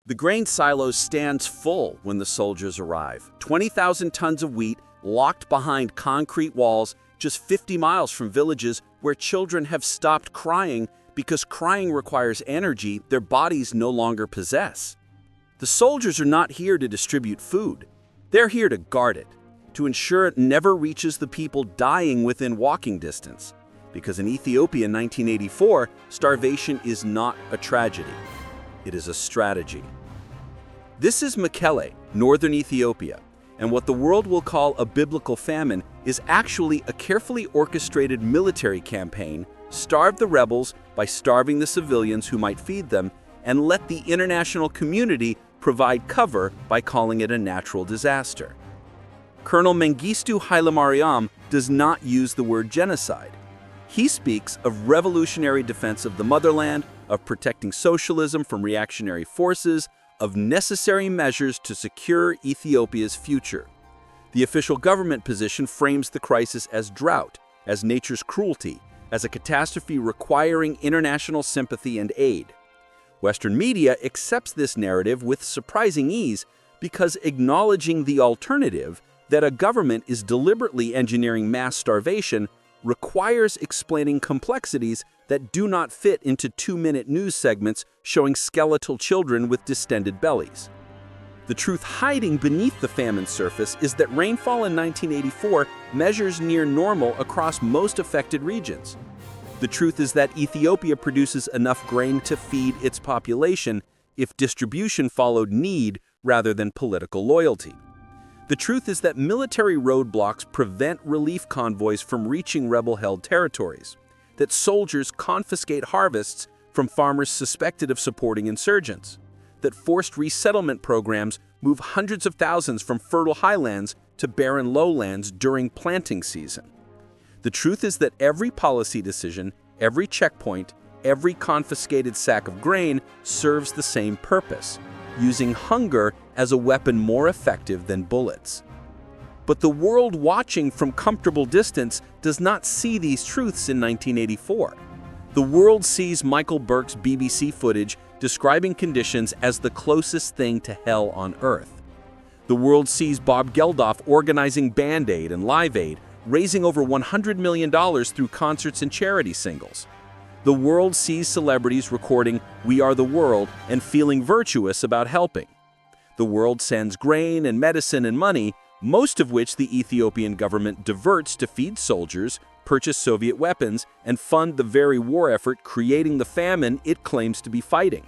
The grain silo stands full when the soldiers arrive. 20,000 tons of wheat locked behind concrete walls just 50 miles from villages where children have stopped crying because crying requires energy their bodies no longer possess. The soldiers are not here to distribute food. They're here to guard it, to ensure it never reaches the people dying within walking distance. Because in Ethiopia in 1984, starvation is not a tragedy. It is a strategy. This is Mekelle, northern Ethiopia, and what the world will call a biblical famine is actually a carefully orchestrated military campaign starve the rebels by starving the civilians who might feed them and let the international community provide cover by calling it a natural disaster. Colonel Mengistu Haile Mariam does not use the word genocide. He speaks of revolutionary defense of the motherland, of protecting socialism from reactionary forces, of necessary measures to secure Ethiopia's future. The official government position frames the crisis as drought, as nature's cruelty, as a catastrophe requiring international sympathy and aid. Western media accepts this narrative with surprising ease because acknowledging the alternative, that a government is deliberately engineering mass starvation, requires explaining complexities that do not fit into 2-minute news segments showing skeletal children with distended bellies. The truth hiding beneath the famine surface is that rainfall in 1984 measures near normal across most affected regions. The truth is that Ethiopia produces enough grain to feed its population if distribution followed need rather than political loyalty. The truth is that military roadblocks prevent relief convoys from reaching rebel-held territories, that soldiers confiscate harvests from farmers suspected of supporting insurgents, that forced resettlement programs move hundreds of thousands from fertile highlands to barren lowlands during planting season. The truth is that every policy decision, every checkpoint, every confiscated sack of grain serves the same purpose, using hunger as a weapon more effective than bullets. But the world watching from comfortable distance does not see these truths in 1984. The world sees Michael Burke's BBC footage describing conditions as the closest thing to hell on earth. The world sees Bob Geldof organizing Band Aid and Live Aid, raising over $100 million through concerts and charity singles. The world sees celebrities recording "We Are the World" and feeling virtuous about helping. The world sends grain and medicine and money, most of which the Ethiopian government diverts to feed soldiers, purchase Soviet weapons, and fund the very war effort creating the famine it claims to be fighting.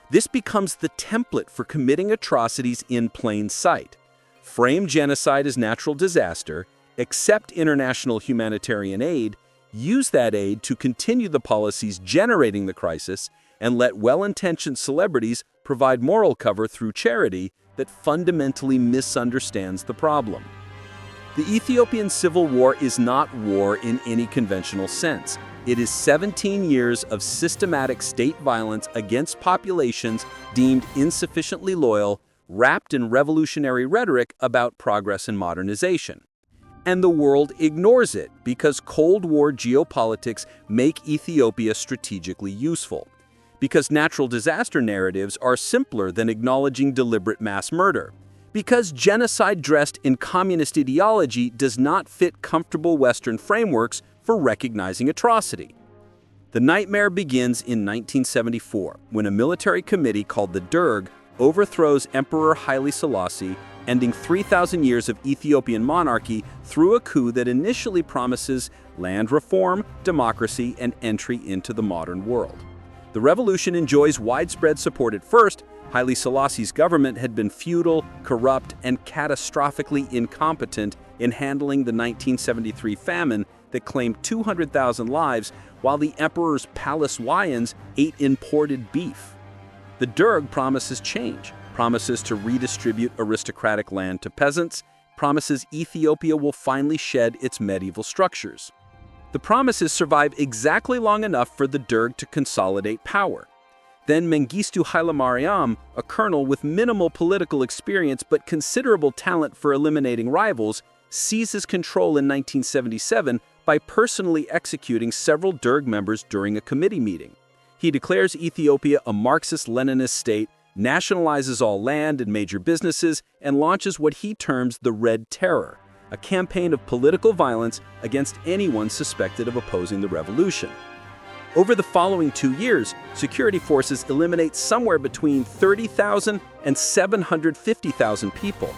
This becomes the template for committing atrocities in plain sight. Frame genocide as natural disaster, accept international humanitarian aid, use that aid to continue the policies generating the crisis, and let well-intentioned celebrities provide moral cover through charity that fundamentally misunderstands the problem. The Ethiopian Civil War is not war in any conventional sense. It is 17 years of systematic state violence against populations deemed insufficiently loyal, wrapped in revolutionary rhetoric about progress and modernization. And the world ignores it because Cold War geopolitics make Ethiopia strategically useful. Because natural disaster narratives are simpler than acknowledging deliberate mass murder. Because genocide dressed in communist ideology does not fit comfortable Western frameworks for recognizing atrocity. The nightmare begins in 1974, when a military committee called the Derg overthrows Emperor Haile Selassie, ending 3,000 years of Ethiopian monarchy through a coup that initially promises land reform, democracy, and entry into the modern world. The revolution enjoys widespread support at first. Haile Selassie's government had been feudal, corrupt, and catastrophically incompetent in handling the 1973 famine that claimed 200,000 lives, while the emperor's palace Wyans ate imported beef. The Derg promises change, promises to redistribute aristocratic land to peasants, promises Ethiopia will finally shed its medieval structures. The promises survive exactly long enough for the Derg to consolidate power. Then Mengistu Haile Mariam, a colonel with minimal political experience but considerable talent for eliminating rivals, seizes control in 1977 by personally executing several Derg members during a committee meeting. He declares Ethiopia a Marxist-Leninist state, nationalizes all land and major businesses, and launches what he terms the Red Terror, a campaign of political violence against anyone suspected of opposing the revolution. Over the following 2 years, security forces eliminate somewhere between 30,000 and 750,000 people.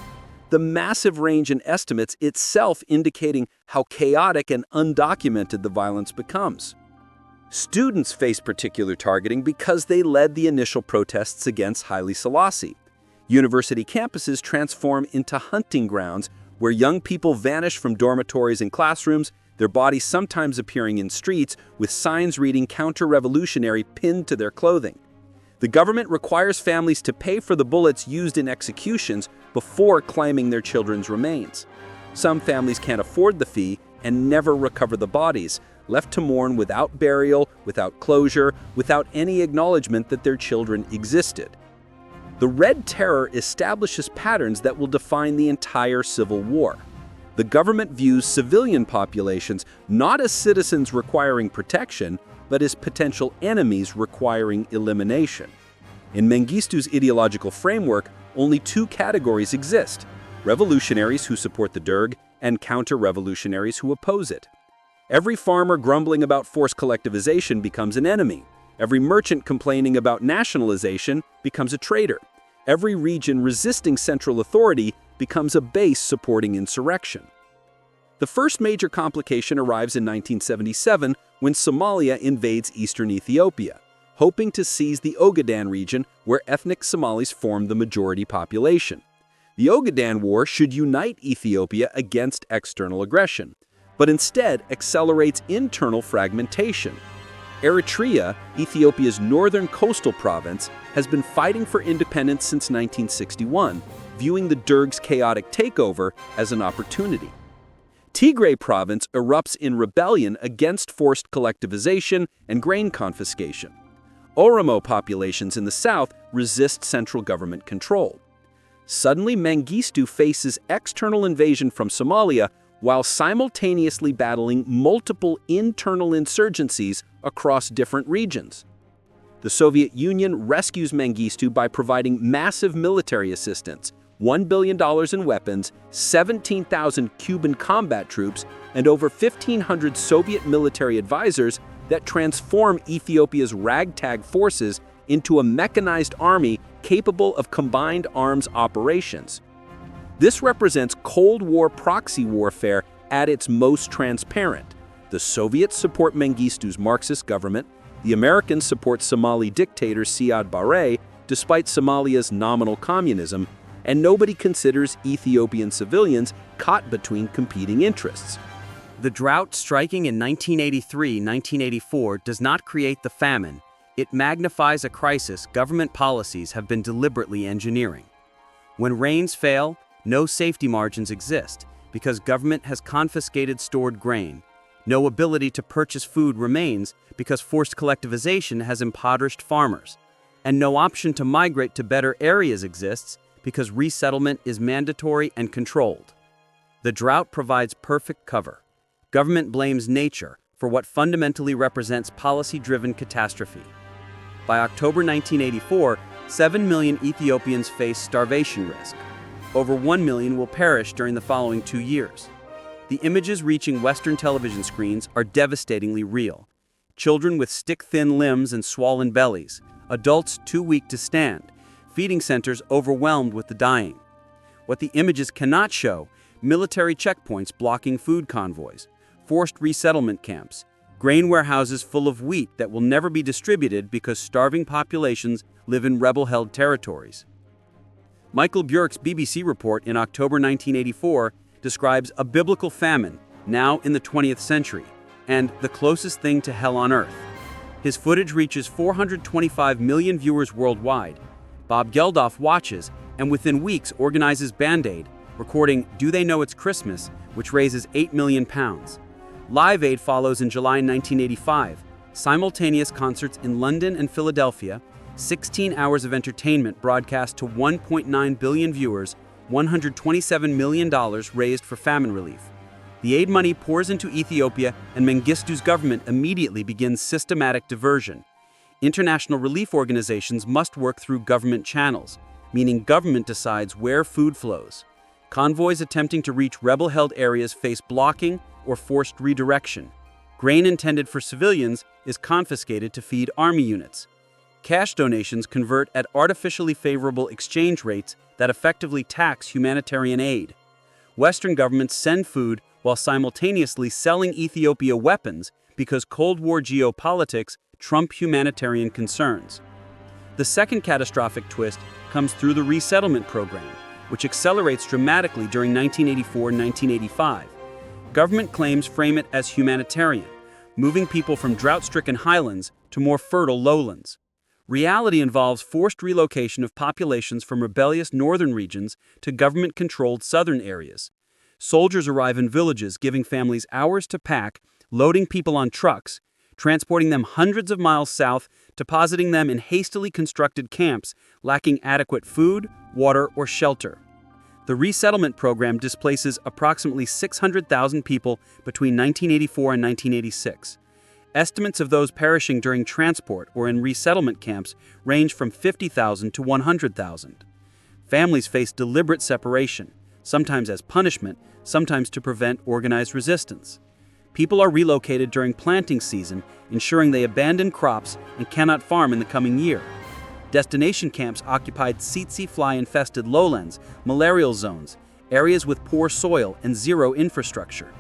The massive range in estimates itself indicating how chaotic and undocumented the violence becomes. Students face particular targeting because they led the initial protests against Haile Selassie. University campuses transform into hunting grounds where young people vanish from dormitories and classrooms, their bodies sometimes appearing in streets with signs reading counter-revolutionary pinned to their clothing. The government requires families to pay for the bullets used in executions before claiming their children's remains. Some families can't afford the fee and never recover the bodies, left to mourn without burial, without closure, without any acknowledgement that their children existed. The Red Terror establishes patterns that will define the entire Civil War. The government views civilian populations not as citizens requiring protection, but as potential enemies requiring elimination. In Mengistu's ideological framework, only 2 categories exist: revolutionaries who support the Derg and counter-revolutionaries who oppose it. Every farmer grumbling about forced collectivization becomes an enemy. Every merchant complaining about nationalization becomes a traitor. Every region resisting central authority becomes a base supporting insurrection. The first major complication arrives in 1977 when Somalia invades eastern Ethiopia, hoping to seize the Ogaden region where ethnic Somalis form the majority population. The Ogaden War should unite Ethiopia against external aggression, but instead accelerates internal fragmentation. Eritrea, Ethiopia's northern coastal province, has been fighting for independence since 1961, viewing the Derg's chaotic takeover as an opportunity. Tigray province erupts in rebellion against forced collectivization and grain confiscation. Oromo populations in the south resist central government control. Suddenly, Mengistu faces external invasion from Somalia while simultaneously battling multiple internal insurgencies across different regions. The Soviet Union rescues Mengistu by providing massive military assistance, $1 billion in weapons, 17,000 Cuban combat troops, and over 1,500 Soviet military advisors that transform Ethiopia's ragtag forces into a mechanized army capable of combined arms operations. This represents Cold War proxy warfare at its most transparent. The Soviets support Mengistu's Marxist government, the Americans support Somali dictator Siad Barre despite Somalia's nominal communism, and nobody considers Ethiopian civilians caught between competing interests. The drought striking in 1983-1984 does not create the famine. It magnifies a crisis government policies have been deliberately engineering. When rains fail, no safety margins exist because government has confiscated stored grain. No ability to purchase food remains because forced collectivization has impoverished farmers. And no option to migrate to better areas exists because resettlement is mandatory and controlled. The drought provides perfect cover. Government blames nature for what fundamentally represents policy-driven catastrophe. By October 1984, 7 million Ethiopians face starvation risk. Over 1 million will perish during the following 2 years. The images reaching Western television screens are devastatingly real. Children with stick-thin limbs and swollen bellies, adults too weak to stand, feeding centers overwhelmed with the dying. What the images cannot show: military checkpoints blocking food convoys, forced resettlement camps, grain warehouses full of wheat that will never be distributed because starving populations live in rebel-held territories. Michael Bjork's BBC report in October 1984 describes a biblical famine, now in the 20th century, and the closest thing to hell on earth. His footage reaches 425 million viewers worldwide. Bob Geldof watches, and within weeks organizes Band-Aid, recording Do They Know It's Christmas, which raises £8 million. Live Aid follows in July 1985, simultaneous concerts in London and Philadelphia, 16 hours of entertainment broadcast to 1.9 billion viewers, $127 million raised for famine relief. The aid money pours into Ethiopia, and Mengistu's government immediately begins systematic diversion. International relief organizations must work through government channels, meaning government decides where food flows. Convoys attempting to reach rebel-held areas face blocking or forced redirection. Grain intended for civilians is confiscated to feed army units. Cash donations convert at artificially favorable exchange rates that effectively tax humanitarian aid. Western governments send food while simultaneously selling Ethiopia weapons because Cold War geopolitics trump humanitarian concerns. The second catastrophic twist comes through the resettlement program, which accelerates dramatically during 1984 and 1985. Government claims frame it as humanitarian, moving people from drought-stricken highlands to more fertile lowlands. Reality involves forced relocation of populations from rebellious northern regions to government-controlled southern areas. Soldiers arrive in villages, giving families hours to pack, loading people on trucks, transporting them hundreds of miles south, depositing them in hastily constructed camps lacking adequate food, water, or shelter. The resettlement program displaces approximately 600,000 people between 1984 and 1986. Estimates of those perishing during transport or in resettlement camps range from 50,000 to 100,000. Families face deliberate separation, sometimes as punishment, sometimes to prevent organized resistance. People are relocated during planting season, ensuring they abandon crops and cannot farm in the coming year. Destination camps occupied tsetse fly-infested lowlands, malarial zones, areas with poor soil and zero infrastructure.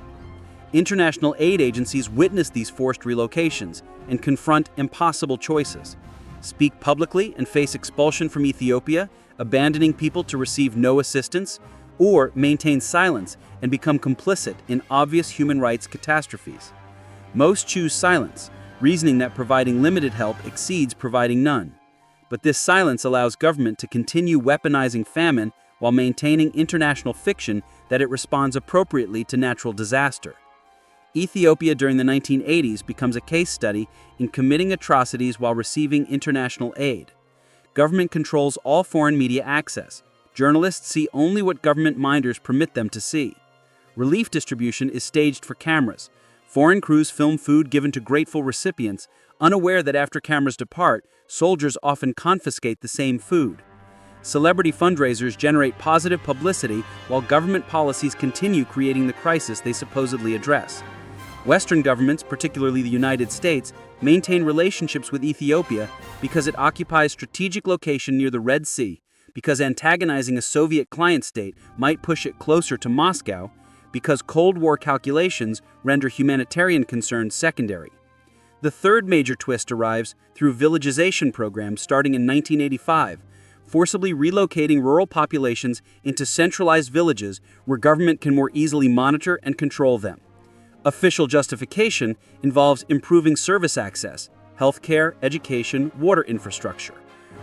International aid agencies witness these forced relocations and confront impossible choices: speak publicly and face expulsion from Ethiopia, abandoning people to receive no assistance, or maintain silence and become complicit in obvious human rights catastrophes. Most choose silence, reasoning that providing limited help exceeds providing none. But this silence allows government to continue weaponizing famine while maintaining international fiction that it responds appropriately to natural disaster. Ethiopia during the 1980s becomes a case study in committing atrocities while receiving international aid. Government controls all foreign media access. Journalists see only what government minders permit them to see. Relief distribution is staged for cameras. Foreign crews film food given to grateful recipients, unaware that after cameras depart, soldiers often confiscate the same food. Celebrity fundraisers generate positive publicity while government policies continue creating the crisis they supposedly address. Western governments, particularly the United States, maintain relationships with Ethiopia because it occupies strategic location near the Red Sea, because antagonizing a Soviet client state might push it closer to Moscow, because Cold War calculations render humanitarian concerns secondary. The third major twist arrives through villagization programs starting in 1985, forcibly relocating rural populations into centralized villages where government can more easily monitor and control them. Official justification involves improving service access, healthcare, education, water infrastructure.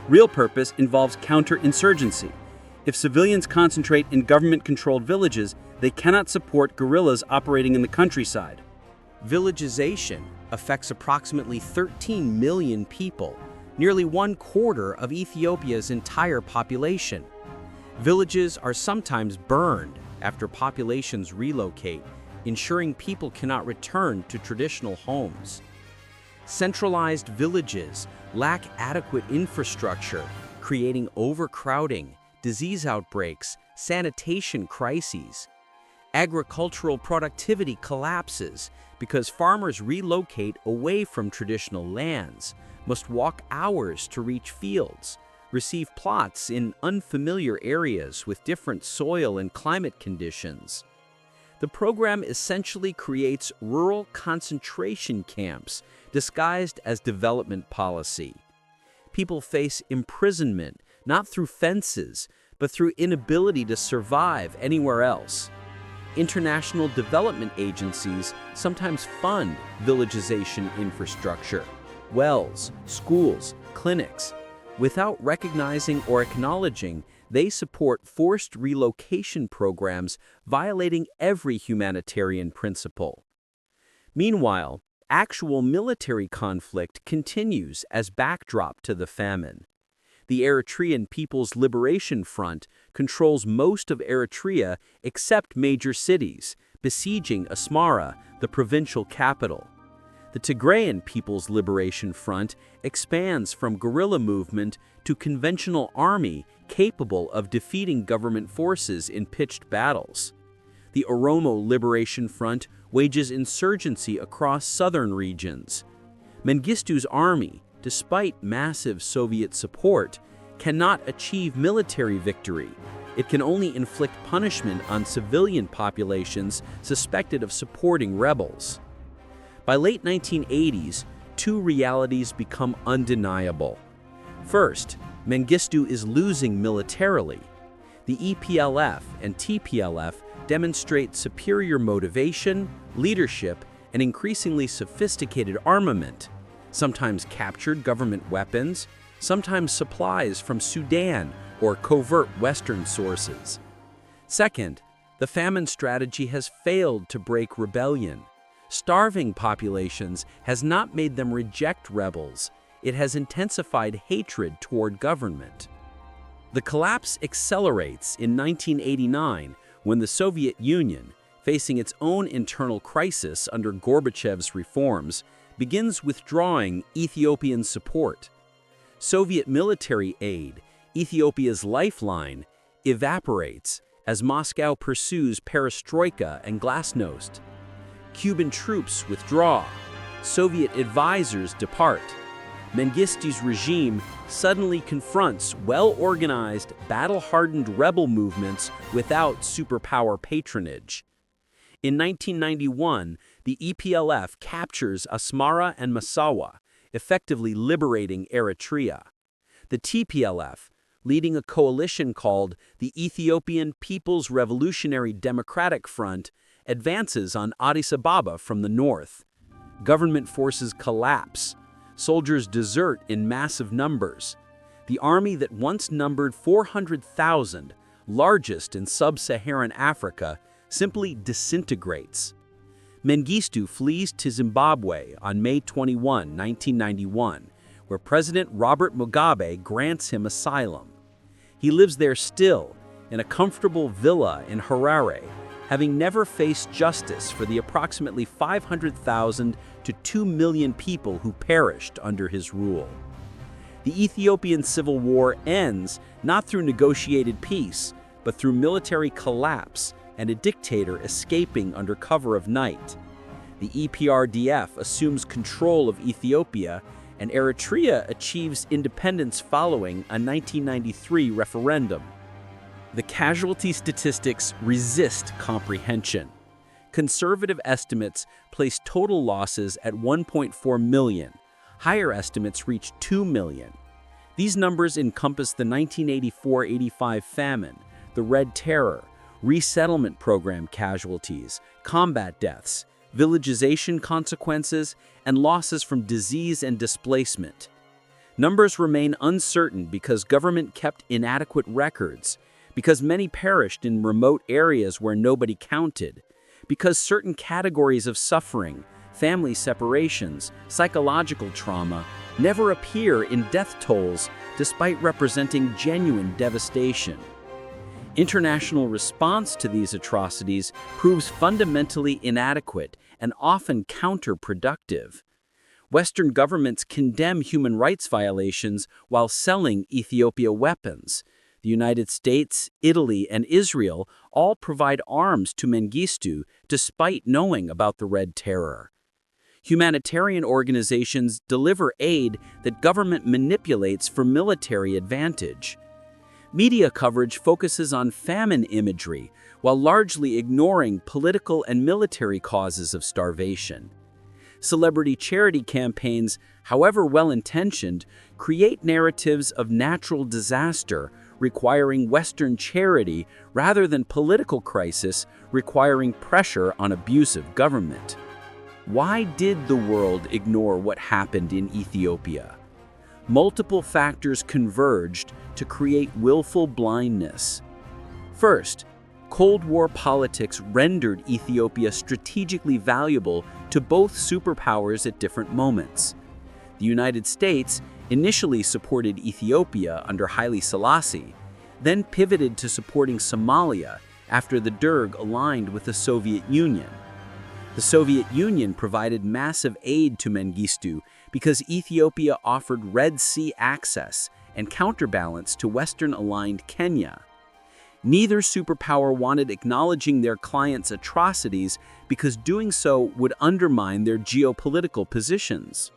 Real purpose involves counterinsurgency. If civilians concentrate in government-controlled villages, they cannot support guerrillas operating in the countryside. Villagization affects approximately 13 million people, nearly 1/4 of Ethiopia's entire population. Villages are sometimes burned after populations relocate, ensuring people cannot return to traditional homes. Centralized villages lack adequate infrastructure, creating overcrowding, disease outbreaks, sanitation crises. Agricultural productivity collapses because farmers relocate away from traditional lands, must walk hours to reach fields, receive plots in unfamiliar areas with different soil and climate conditions. The program essentially creates rural concentration camps disguised as development policy. People face imprisonment not through fences, but through inability to survive anywhere else. International development agencies sometimes fund villagization infrastructure, wells, schools, clinics. Without recognizing or acknowledging, they support forced relocation programs violating every humanitarian principle. Meanwhile, actual military conflict continues as backdrop to the famine. The Eritrean People's Liberation Front controls most of Eritrea except major cities, besieging Asmara, the provincial capital. The Tigrayan People's Liberation Front expands from guerrilla movement to conventional army capable of defeating government forces in pitched battles. The Oromo Liberation Front wages insurgency across southern regions. Mengistu's army, despite massive Soviet support, cannot achieve military victory. It can only inflict punishment on civilian populations suspected of supporting rebels. By late 1980s, two realities become undeniable. First, Mengistu is losing militarily. The EPLF and TPLF demonstrate superior motivation, leadership, and increasingly sophisticated armament, sometimes captured government weapons, sometimes supplies from Sudan or covert Western sources. Second, the famine strategy has failed to break rebellion. Starving populations has not made them reject rebels. It has intensified hatred toward government. The collapse accelerates in 1989 when the Soviet Union, facing its own internal crisis under Gorbachev's reforms, begins withdrawing Ethiopian support. Soviet military aid, Ethiopia's lifeline, evaporates as Moscow pursues perestroika and glasnost. Cuban troops withdraw. Soviet advisors depart. Mengistu's regime suddenly confronts well-organized, battle-hardened rebel movements without superpower patronage. In 1991, the EPLF captures Asmara and Massawa, effectively liberating Eritrea. The TPLF, leading a coalition called the Ethiopian People's Revolutionary Democratic Front, advances on Addis Ababa from the north. Government forces collapse. Soldiers desert in massive numbers. The army that once numbered 400,000, largest in sub-Saharan Africa, simply disintegrates. Mengistu flees to Zimbabwe on May 21, 1991, where President Robert Mugabe grants him asylum. He lives there still, in a comfortable villa in Harare, having never faced justice for the approximately 500,000 to 2 million people who perished under his rule. The Ethiopian Civil War ends not through negotiated peace, but through military collapse and a dictator escaping under cover of night. The EPRDF assumes control of Ethiopia, and Eritrea achieves independence following a 1993 referendum. The casualty statistics resist comprehension. Conservative estimates place total losses at 1.4 million. Higher estimates reach 2 million. These numbers encompass the 1984-85 famine, the Red Terror, resettlement program casualties, combat deaths, villagization consequences, and losses from disease and displacement. Numbers remain uncertain because government kept inadequate records, because many perished in remote areas where nobody counted, because certain categories of suffering, family separations, psychological trauma, never appear in death tolls despite representing genuine devastation. International response to these atrocities proves fundamentally inadequate and often counterproductive. Western governments condemn human rights violations while selling Ethiopia weapons. The United States, Italy, and Israel all provide arms to Mengistu despite knowing about the Red Terror. Humanitarian organizations deliver aid that government manipulates for military advantage. Media coverage focuses on famine imagery while largely ignoring political and military causes of starvation. Celebrity charity campaigns, however well-intentioned, create narratives of natural disaster requiring Western charity rather than political crisis requiring pressure on abusive government. Why did the world ignore what happened in Ethiopia? Multiple factors converged to create willful blindness. First, Cold War politics rendered Ethiopia strategically valuable to both superpowers at different moments. The United States initially supported Ethiopia under Haile Selassie, then pivoted to supporting Somalia after the Derg aligned with the Soviet Union. The Soviet Union provided massive aid to Mengistu because Ethiopia offered Red Sea access and counterbalance to Western-aligned Kenya. Neither superpower wanted acknowledging their clients' atrocities because doing so would undermine their geopolitical positions.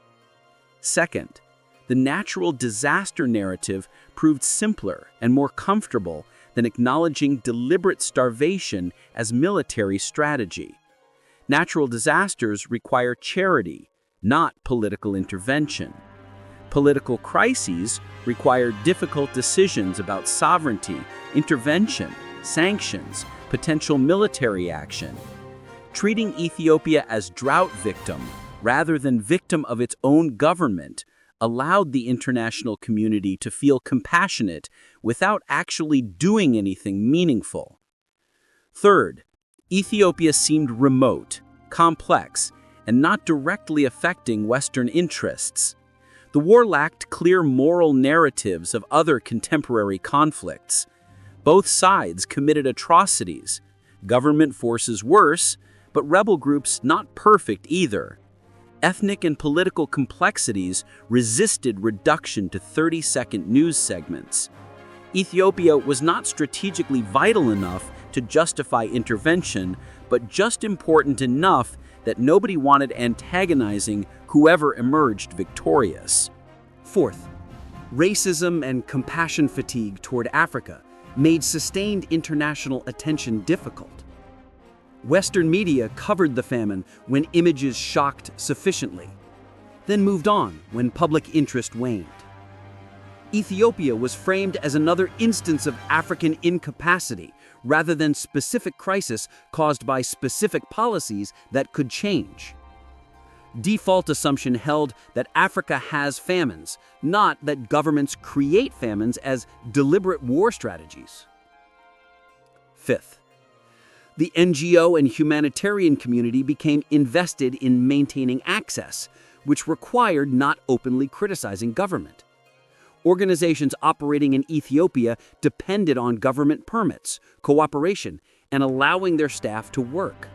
Second, the natural disaster narrative proved simpler and more comfortable than acknowledging deliberate starvation as military strategy. Natural disasters require charity, not political intervention. Political crises require difficult decisions about sovereignty, intervention, sanctions, potential military action. Treating Ethiopia as drought victim rather than victim of its own government allowed the international community to feel compassionate without actually doing anything meaningful. Third, Ethiopia seemed remote, complex, and not directly affecting Western interests. The war lacked clear moral narratives of other contemporary conflicts. Both sides committed atrocities, government forces worse, but rebel groups not perfect either. Ethnic and political complexities resisted reduction to 30-second news segments. Ethiopia was not strategically vital enough to justify intervention, but just important enough that nobody wanted antagonizing whoever emerged victorious. Fourth, racism and compassion fatigue toward Africa made sustained international attention difficult. Western media covered the famine when images shocked sufficiently, then moved on when public interest waned. Ethiopia was framed as another instance of African incapacity rather than specific crisis caused by specific policies that could change. Default assumption held that Africa has famines, not that governments create famines as deliberate war strategies. Fifth, the NGO and humanitarian community became invested in maintaining access, which required not openly criticizing government. Organizations operating in Ethiopia depended on government permits, cooperation, and allowing their staff to work.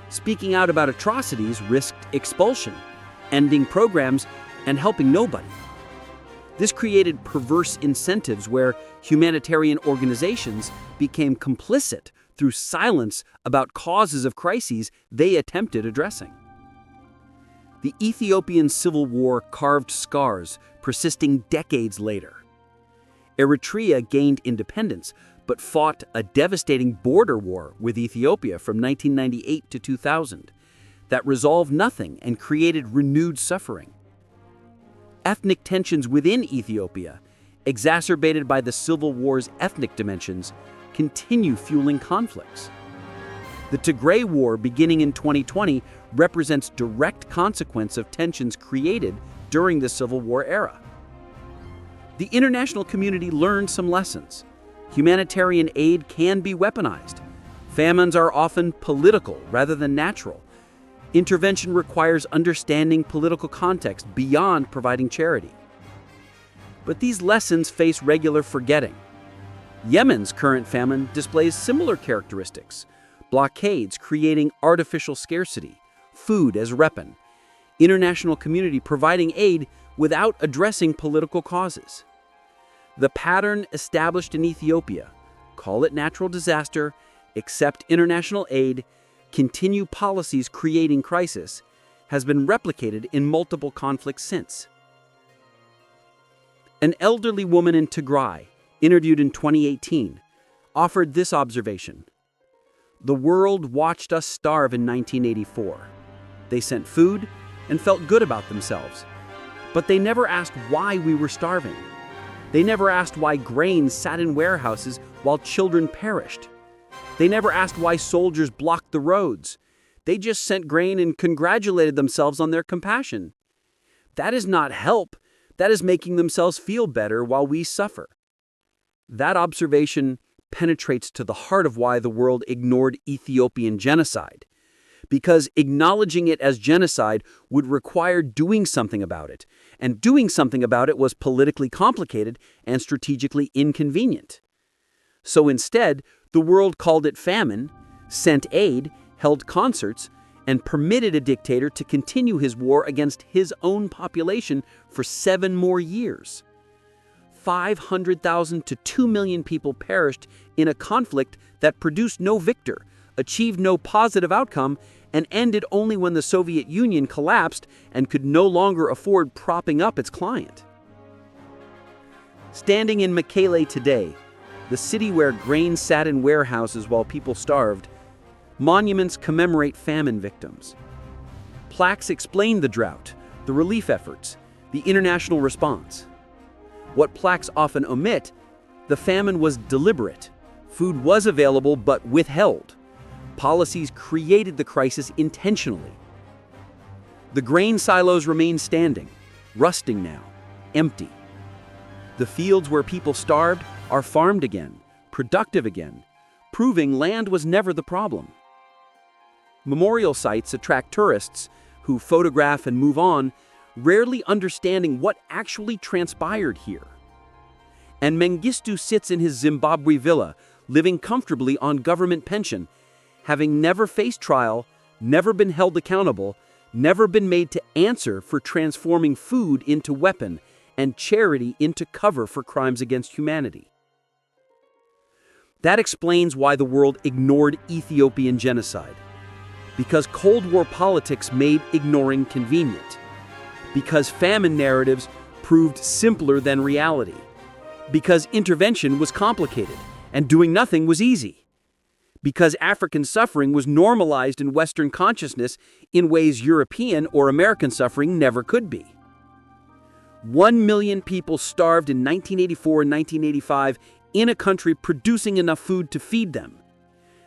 Speaking out about atrocities risked expulsion, ending programs, and helping nobody. This created perverse incentives where humanitarian organizations became complicit through silence about causes of crises they attempted addressing. The Ethiopian Civil War carved scars persisting decades later. Eritrea gained independence, but fought a devastating border war with Ethiopia from 1998 to 2000 that resolved nothing and created renewed suffering. Ethnic tensions within Ethiopia, exacerbated by the Civil War's ethnic dimensions, continue fueling conflicts. The Tigray War beginning in 2020 represents direct consequence of tensions created during the Civil War era. The international community learned some lessons. Humanitarian aid can be weaponized. Famines are often political rather than natural. Intervention requires understanding political context beyond providing charity. But these lessons face regular forgetting. Yemen's current famine displays similar characteristics. Blockades creating artificial scarcity, food as weapon, international community providing aid without addressing political causes. The pattern established in Ethiopia, call it natural disaster, accept international aid, continue policies creating crisis, has been replicated in multiple conflicts since. An elderly woman in Tigray, interviewed in 2018, offered this observation. The world watched us starve in 1984. They sent food and felt good about themselves. But they never asked why we were starving. They never asked why grain sat in warehouses while children perished. They never asked why soldiers blocked the roads. They just sent grain and congratulated themselves on their compassion. That is not help. That is making themselves feel better while we suffer. That observation penetrates to the heart of why the world ignored Ethiopian genocide. Because acknowledging it as genocide would require doing something about it, and doing something about it was politically complicated and strategically inconvenient. So instead, the world called it famine, sent aid, held concerts, and permitted a dictator to continue his war against his own population for 7 more years. 500,000 to 2 million people perished in a conflict that produced no victor, achieved no positive outcome, and ended only when the Soviet Union collapsed and could no longer afford propping up its client. Standing in Mekelle today, the city where grain sat in warehouses while people starved, monuments commemorate famine victims. Plaques explain the drought, the relief efforts, the international response. What plaques often omit, the famine was deliberate. Food was available but withheld. Policies created the crisis intentionally. The grain silos remain standing, rusting now, empty. The fields where people starved are farmed again, productive again, proving land was never the problem. Memorial sites attract tourists who photograph and move on, rarely understanding what actually transpired here. And Mengistu sits in his Zimbabwe villa, living comfortably on government pension, having never faced trial, never been held accountable, never been made to answer for transforming food into weapon and charity into cover for crimes against humanity. That explains why the world ignored Ethiopian genocide. Because Cold War politics made ignoring convenient. Because famine narratives proved simpler than reality. Because intervention was complicated and doing nothing was easy. Because African suffering was normalized in Western consciousness in ways European or American suffering never could be. 1 million people starved in 1984 and 1985 in a country producing enough food to feed them.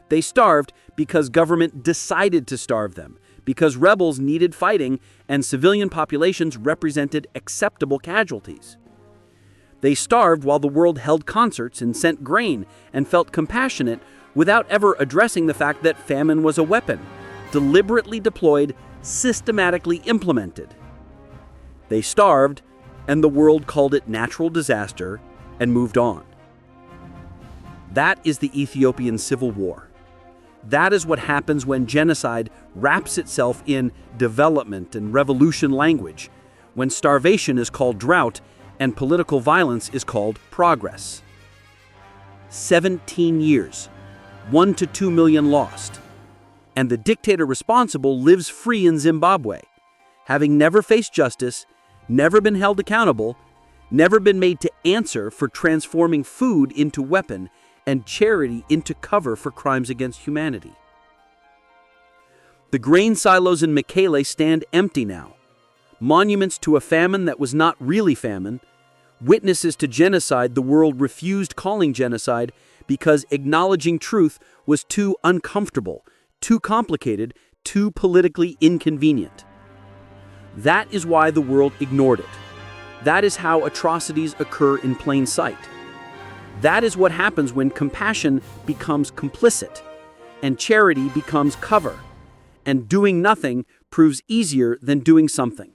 They starved because government decided to starve them, because rebels needed fighting and civilian populations represented acceptable casualties. They starved while the world held concerts and sent grain and felt compassionate without ever addressing the fact that famine was a weapon, deliberately deployed, systematically implemented. They starved, and the world called it natural disaster and moved on. That is the Ethiopian Civil War. That is what happens when genocide wraps itself in development and revolution language, when starvation is called drought and political violence is called progress. 17 years, 1 to 2 million lost, and the dictator responsible lives free in Zimbabwe, having never faced justice, never been held accountable, never been made to answer for transforming food into weapon and charity into cover for crimes against humanity. The grain silos in Mekelle stand empty now, monuments to a famine that was not really famine, witnesses to genocide the world refused calling genocide because acknowledging truth was too uncomfortable, too complicated, too politically inconvenient. That is why the world ignored it. That is how atrocities occur in plain sight. That is what happens when compassion becomes complicit, and charity becomes cover, and doing nothing proves easier than doing something.